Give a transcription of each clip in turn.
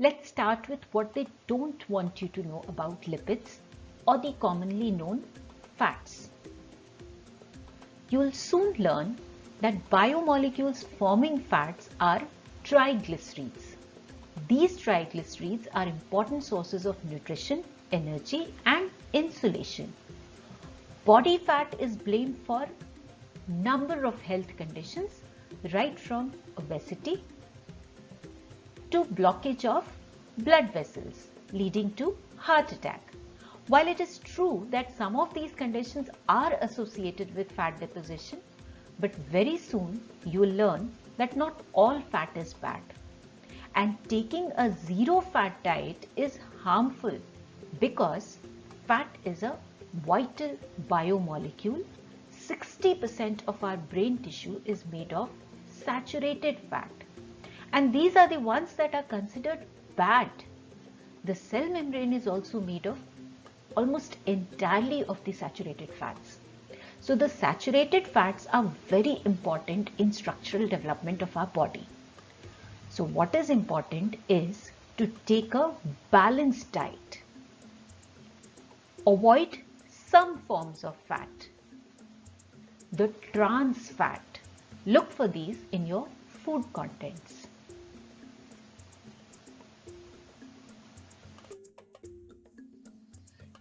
Let's start with what they don't want you to know about lipids, or the commonly known fats. You'll soon learn that biomolecules forming fats are triglycerides. These triglycerides are important sources of nutrition, energy, and insulation. Body fat is blamed for number of health conditions, right from obesity to blockage of blood vessels, leading to heart attack. While it is true that some of these conditions are associated with fat deposition, but very soon you will learn that not all fat is bad. And taking a zero fat diet is harmful because fat is a vital biomolecule. 60% of our brain tissue is made of saturated fat. And these are the ones that are considered bad. The cell membrane is also made of almost entirely of the saturated fats. So the saturated fats are very important in structural development of our body. So what is important is to take a balanced diet. Avoid some forms of fat. The trans fat. Look for these in your food contents.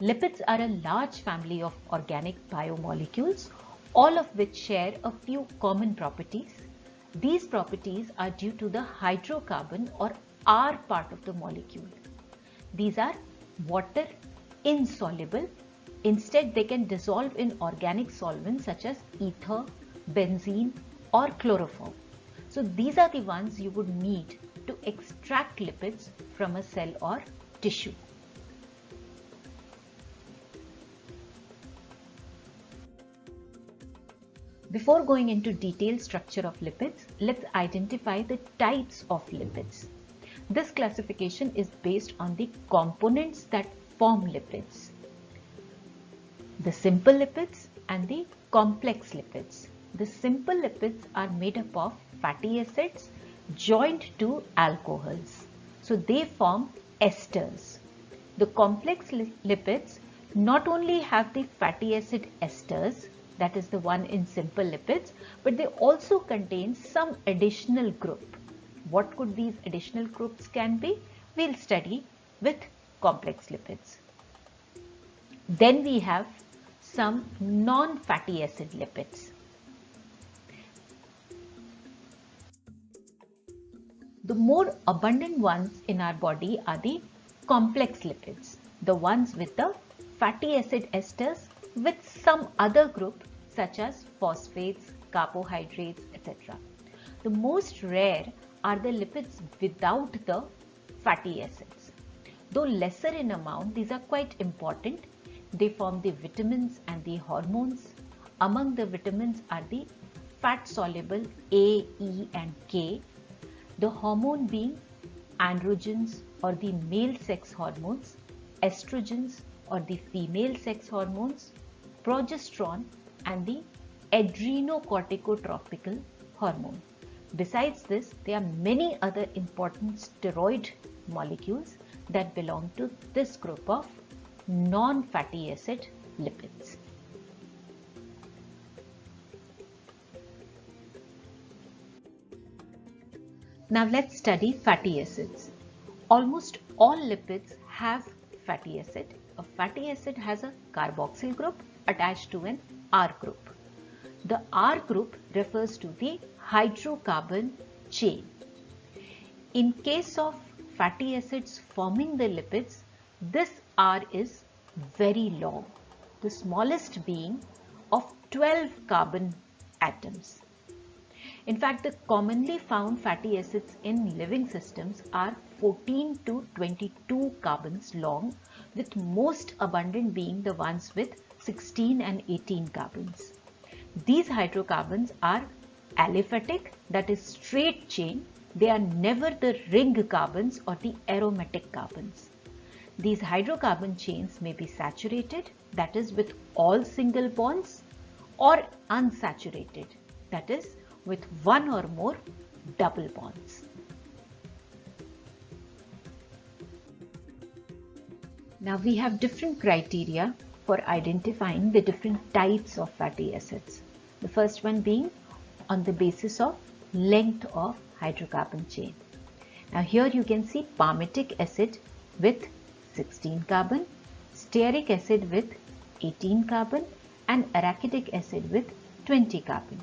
Lipids are a large family of organic biomolecules, all of which share a few common properties. These properties are due to the hydrocarbon or R part of the molecule. These are water insoluble. Instead, they can dissolve in organic solvents such as ether, benzene, or chloroform. So these are the ones you would need to extract lipids from a cell or tissue. Before going into detailed structure of lipids, let's identify the types of lipids. This classification is based on the components that form lipids. The simple lipids and the complex lipids. The simple lipids are made up of fatty acids joined to alcohols. So they form esters. The complex lipids not only have the fatty acid esters, that is the one in simple lipids, but they also contain some additional group. What could these additional groups can be? We'll study with complex lipids. Then we have some non-fatty acid lipids. The more abundant ones in our body are the complex lipids, the ones with the fatty acid esters with some other group such as phosphates, carbohydrates, etc. The most rare are the lipids without the fatty acids. Though lesser in amount, these are quite important. They form the vitamins and the hormones. Among the vitamins are the fat-soluble A, E and K. The hormone being androgens or the male sex hormones, estrogens or the female sex hormones, progesterone and the adrenocorticotropical hormone. Besides this, there are many other important steroid molecules that belong to this group of non-fatty acid lipids. Now let's study fatty acids. Almost all lipids have fatty acid. A fatty acid has a carboxyl group attached to an R group. The R group refers to the hydrocarbon chain. In case of fatty acids forming the lipids, this R is very long, the smallest being of 12 carbon atoms. In fact, the commonly found fatty acids in living systems are 14 to 22 carbons long, with most abundant being the ones with 16 and 18 carbons. These hydrocarbons are aliphatic, that is straight chain. They are never the ring carbons or the aromatic carbons. These hydrocarbon chains may be saturated, that is with all single bonds, or unsaturated, that is with one or more double bonds. Now we have different criteria for identifying the different types of fatty acids. The first one being on the basis of length of hydrocarbon chain. Now here you can see palmitic acid with 16 carbon, stearic acid with 18 carbon and arachidic acid with 20 carbon.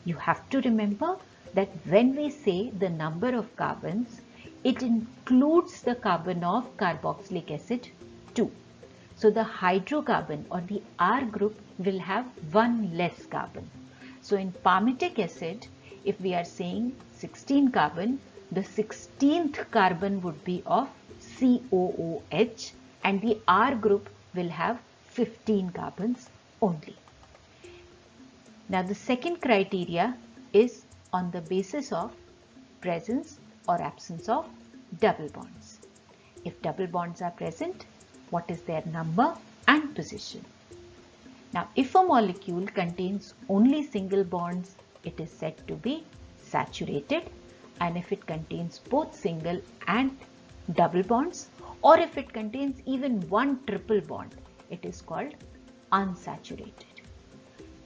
You have to remember that when we say the number of carbons, it includes the carbon of carboxylic acid too. So the hydrocarbon or the R group will have one less carbon. So in palmitic acid, if we are saying 16 carbon, the 16th carbon would be of COOH and the R group will have 15 carbons only. Now the second criteria is on the basis of presence or absence of double bonds. If double bonds are present, what is their number and position? Now if a molecule contains only single bonds, it is said to be saturated, and if it contains both single and double bonds, or if it contains even one triple bond, it is called unsaturated.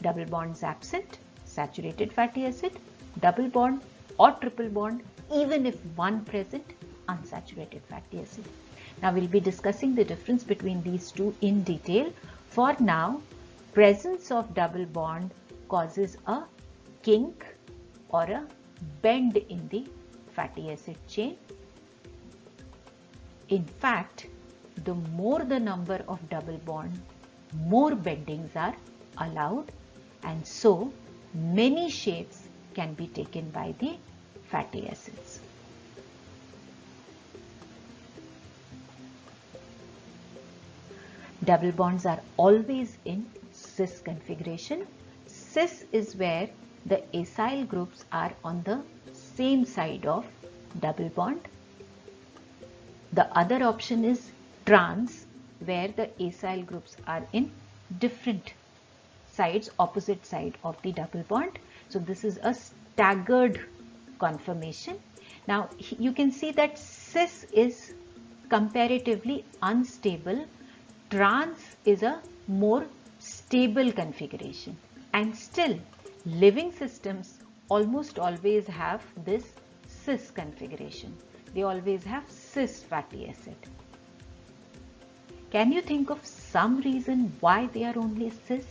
Double bonds absent, saturated fatty acid, double bond or triple bond, even if one present, unsaturated fatty acid. Now we'll be discussing the difference between these two in detail. For now, presence of double bond causes a kink or a bend in the fatty acid chain. In fact, the more the number of double bond, more bendings are allowed, and so many shapes can be taken by the fatty acids. Double bonds are always in cis configuration. Cis is where the acyl groups are on the same side of double bond. The other option is trans, where the acyl groups are in different sides, opposite side of the double bond. So this is a staggered conformation. Now you can see that cis is comparatively unstable. Trans is a more stable configuration, and still living systems almost always have this cis configuration. They always have cis fatty acid. Can you think of some reason why they are only cis,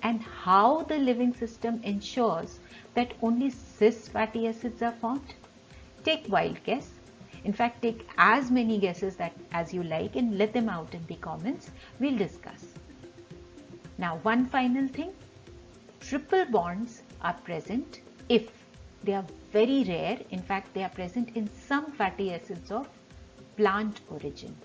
and how the living system ensures that only cis fatty acids are formed? Take wild guess. In fact, take as many guesses as you like and let them out in the comments. We'll discuss. Now, one final thing. Triple bonds are present if they are very rare. In fact, they are present in some fatty acids of plant origin.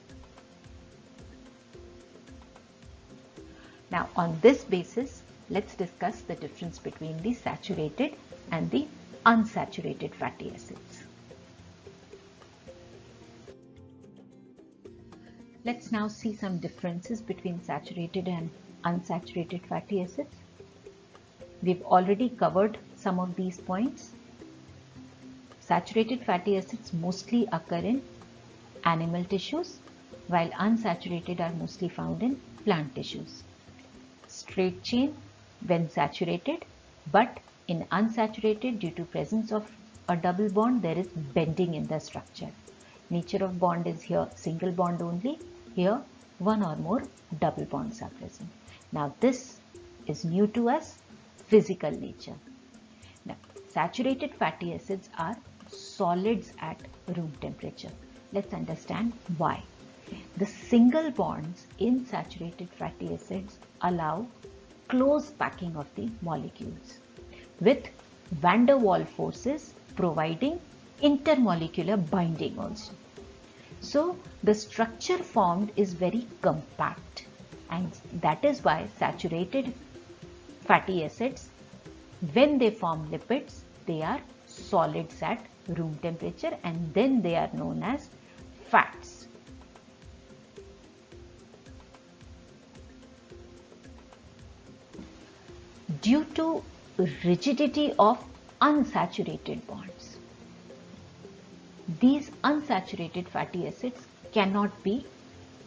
Now, on this basis, let's discuss the difference between the saturated and the unsaturated fatty acids. Let's now see some differences between saturated and unsaturated fatty acids. We've already covered some of these points. Saturated fatty acids mostly occur in animal tissues, while unsaturated are mostly found in plant tissues. Straight chain when saturated, but in unsaturated, due to presence of a double bond, there is bending in the structure. Nature of bond is here single bond only. Here one or more double bonds are present. Now this is new to us, physical nature. Now saturated fatty acids are solids at room temperature. Let's understand why. The single bonds in saturated fatty acids allow close packing of the molecules, with van der Waals forces providing intermolecular binding also. So the structure formed is very compact, and that is why saturated fatty acids, when they form lipids, they are solids at room temperature, and then they are known as fats. Due to rigidity of unsaturated bonds, these unsaturated fatty acids cannot be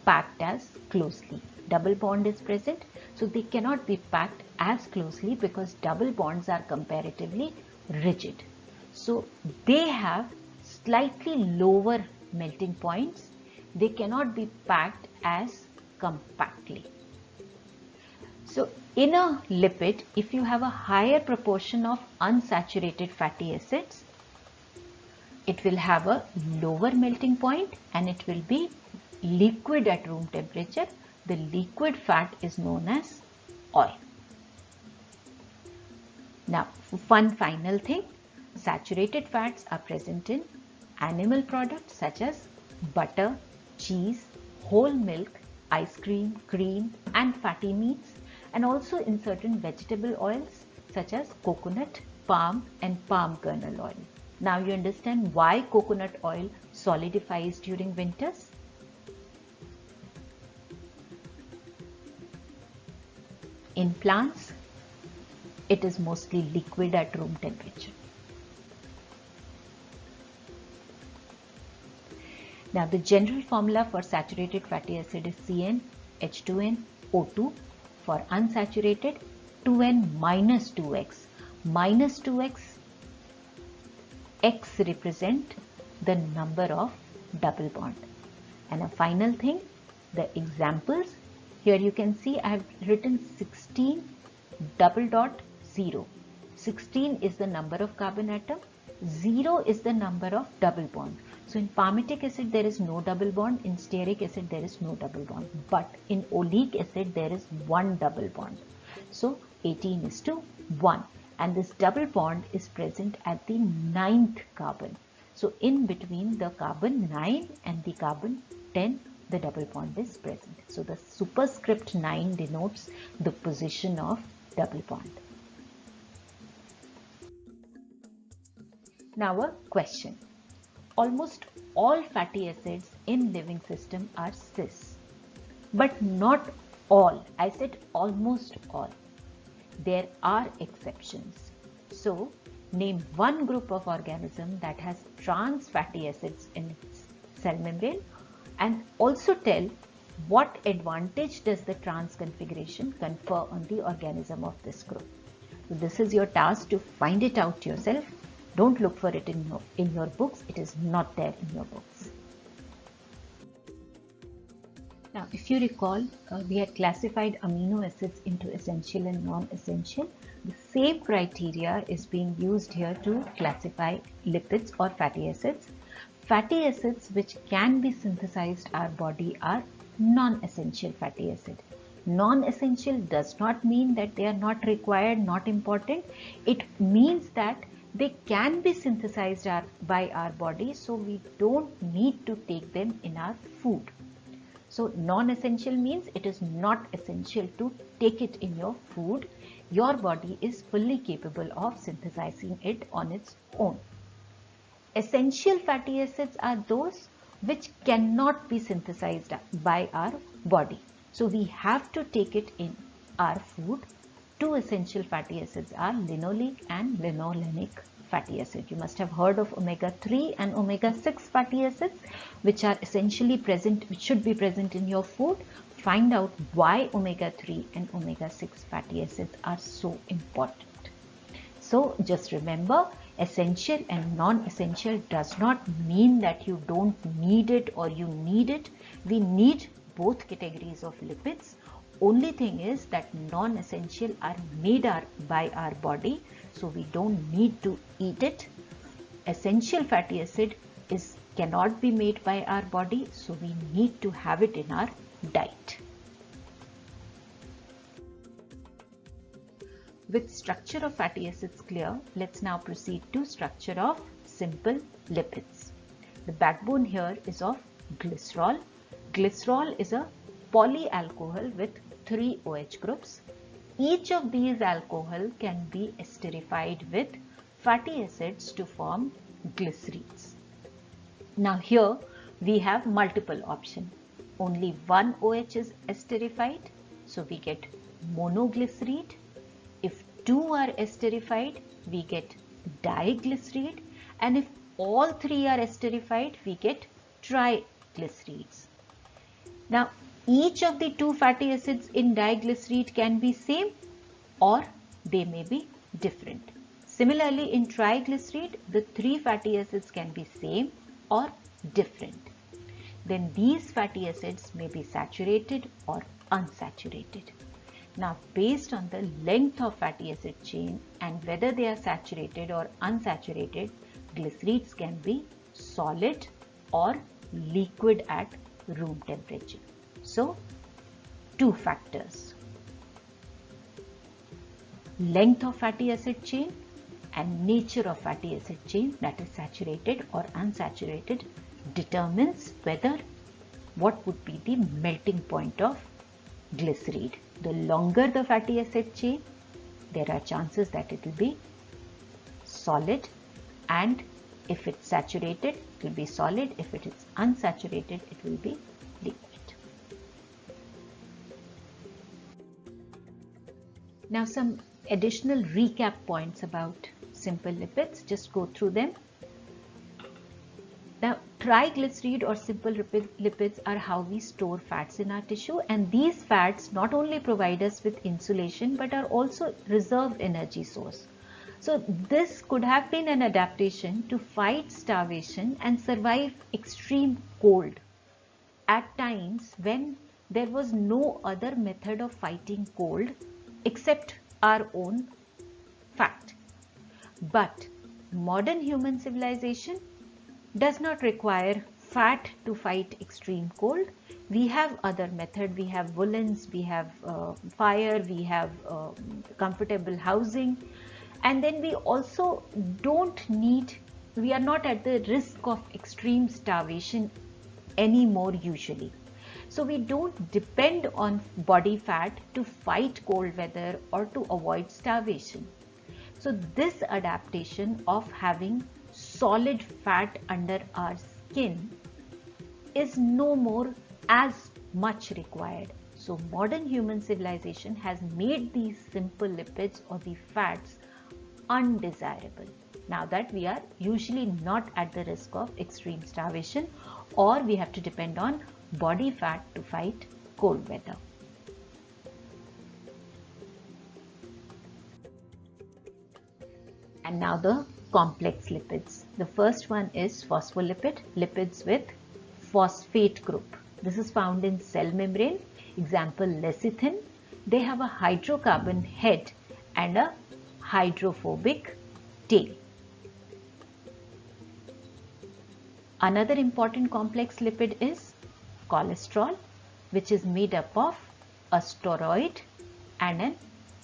packed as closely. Double bond is present, so they cannot be packed as closely because double bonds are comparatively rigid. So they have slightly lower melting points. They cannot be packed as compactly. So in a lipid, if you have a higher proportion of unsaturated fatty acids, it will have a lower melting point and it will be liquid at room temperature. The liquid fat is known as oil. Now, one final thing, saturated fats are present in animal products such as butter, cheese, whole milk, ice cream, cream and fatty meats, and also in certain vegetable oils such as coconut, palm and palm kernel oil. Now you understand why coconut oil solidifies during winters? In plants, it is mostly liquid at room temperature. Now the general formula for saturated fatty acid is CnH2nO2. For unsaturated, 2n minus 2x. Minus 2x, x represent the number of double bond. And a final thing, the examples. Here you can see I have written 16 double dot 0. 16 is the number of carbon atom, 0 is the number of double bond. So in palmitic acid there is no double bond, in stearic acid there is no double bond, but in oleic acid there is one double bond. So 18:1, and this double bond is present at the 9th carbon. So in between the carbon 9 and the carbon 10, the double bond is present. So the superscript 9 denotes the position of double bond. Now a question. Almost all fatty acids in living system are cis, but not all. I said almost all. There are exceptions. So name one group of organism that has trans fatty acids in its cell membrane, and also tell what advantage does the trans configuration confer on the organism of this group. So this is your task to find it out yourself. Don't look for it in your books. It is not there in your books. Now, if you recall, we had classified amino acids into essential and non-essential. The same criteria is being used here to classify lipids or fatty acids. Fatty acids which can be synthesized our body are non-essential fatty acid. Non-essential does not mean that they are not required, not important. It means that they can be synthesized by our body, so we don't need to take them in our food. So non-essential means it is not essential to take it in your food. Your body is fully capable of synthesizing it on its own. Essential fatty acids are those which cannot be synthesized by our body. So we have to take it in our food. Two essential fatty acids are linoleic and linolenic fatty acid. You must have heard of omega-3 and omega-6 fatty acids, which are essentially present, which should be present in your food. Find out why omega-3 and omega-6 fatty acids are so important. So just remember, essential and non-essential does not mean that you don't need it or you need it. We need both categories of lipids. Only thing is that non-essential are made by our body, so we don't need to eat it. Essential fatty acid cannot be made by our body, so we need to have it in our diet. With structure of fatty acids clear, let's now proceed to structure of simple lipids. The backbone here is of glycerol. Glycerol is a polyalcohol with 3 OH groups. Each of these alcohol can be esterified with fatty acids to form glycerides. Now here we have multiple options. Only one OH is esterified, so we get monoglyceride. If two are esterified, we get diglyceride, and if all three are esterified, we get triglycerides. Now, each of the two fatty acids in diglyceride can be same or they may be different. Similarly, in triglyceride, the three fatty acids can be same or different. Then these fatty acids may be saturated or unsaturated. Now, based on the length of fatty acid chain and whether they are saturated or unsaturated, glycerides can be solid or liquid at room temperature. So, two factors: length of fatty acid chain and nature of fatty acid chain, that is saturated or unsaturated, determines what would be the melting point of glyceride. The longer the fatty acid chain, there are chances that it will be solid, and if it's saturated, it will be solid. If it is unsaturated, it will be liquid. Now, some additional recap points about simple lipids. Just go through them. Now, triglyceride or simple lipids are how we store fats in our tissue, and these fats not only provide us with insulation but are also reserve energy source. So this could have been an adaptation to fight starvation and survive extreme cold at times when there was no other method of fighting cold except our own fat. But modern human civilization does not require fat to fight extreme cold. We have other method. We have woolens, we have fire, we have comfortable housing, and then we also we are not at the risk of extreme starvation anymore usually. So we don't depend on body fat to fight cold weather or to avoid starvation. So this adaptation of having solid fat under our skin is no more as much required. So modern human civilization has made these simple lipids or the fats undesirable, now that we are usually not at the risk of extreme starvation or we have to depend on body fat to fight cold weather. And now the complex lipids. The first one is phospholipid, lipids with phosphate group. This is found in cell membrane. Example, lecithin. They have a hydrocarbon head and a hydrophobic tail. Another important complex lipid is cholesterol, which is made up of a steroid and an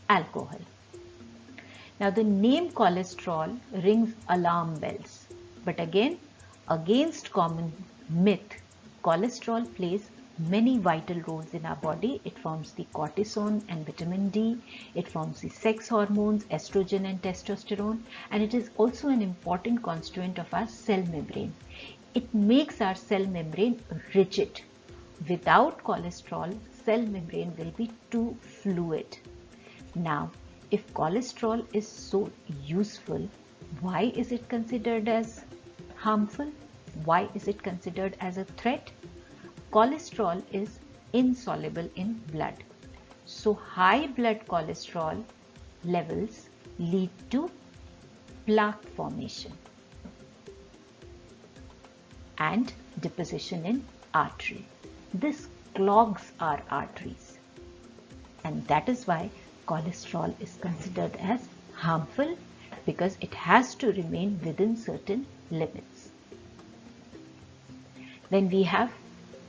alcohol. Now the name cholesterol rings alarm bells, but again, against common myth, cholesterol plays many vital roles in our body. It forms the cortisone and vitamin D, it forms the sex hormones, estrogen and testosterone, and it is also an important constituent of our cell membrane. It makes our cell membrane rigid. Without cholesterol, cell membrane will be too fluid. Now, if cholesterol is so useful, why is it considered as harmful? Why is it considered as a threat? Cholesterol is insoluble in blood. So high blood cholesterol levels lead to plaque formation and deposition in artery. This clogs our arteries, and that is why cholesterol is considered as harmful, because it has to remain within certain limits. Then we have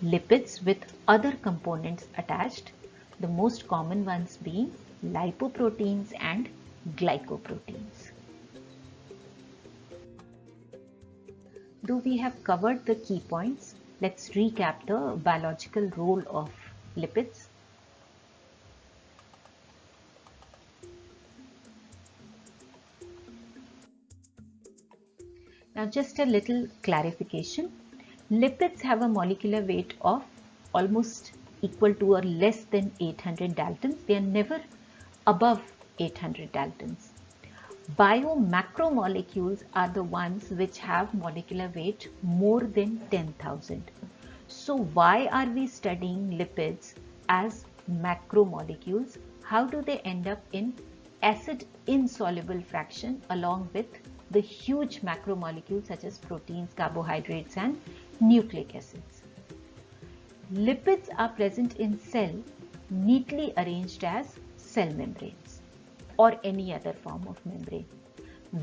lipids with other components attached, the most common ones being lipoproteins and glycoproteins. Though we have covered the key points, let's recap the biological role of lipids. Now just a little clarification. Lipids have a molecular weight of almost equal to or less than 800 Daltons. They are never above 800 Daltons. Biomacromolecules are the ones which have molecular weight more than 10,000. So why are we studying lipids as macromolecules? How do they end up in acid insoluble fraction along with the huge macromolecules such as proteins, carbohydrates and nucleic acids? Lipids are present in cell neatly arranged as cell membranes or any other form of membrane.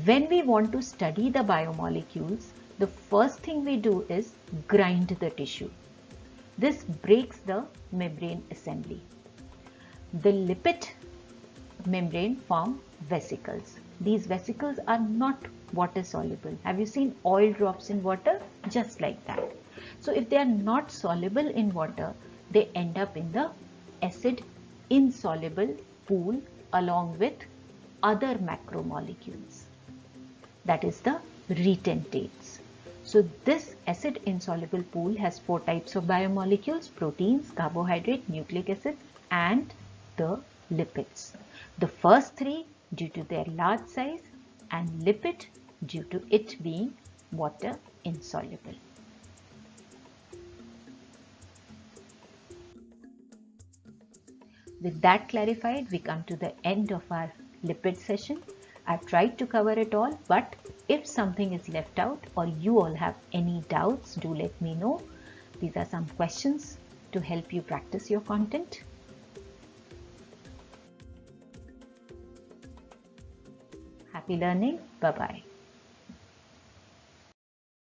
When we want to study the biomolecules, the first thing we do is grind the tissue. This breaks the membrane assembly. The lipid membrane form vesicles. These vesicles are not water soluble. Have you seen oil drops in water? Just like that. So if they are not soluble in water, they end up in the acid insoluble pool along with other macromolecules. That is the retentates. So this acid insoluble pool has 4 types of biomolecules: proteins, carbohydrate, nucleic acid and the lipids. The first 3 due to their large size and lipid due to it being water insoluble. With that clarified, we come to the end of our lipid session. I've tried to cover it all, but if something is left out or you all have any doubts, do let me know. These are some questions to help you practice your content. Happy learning. Bye-bye.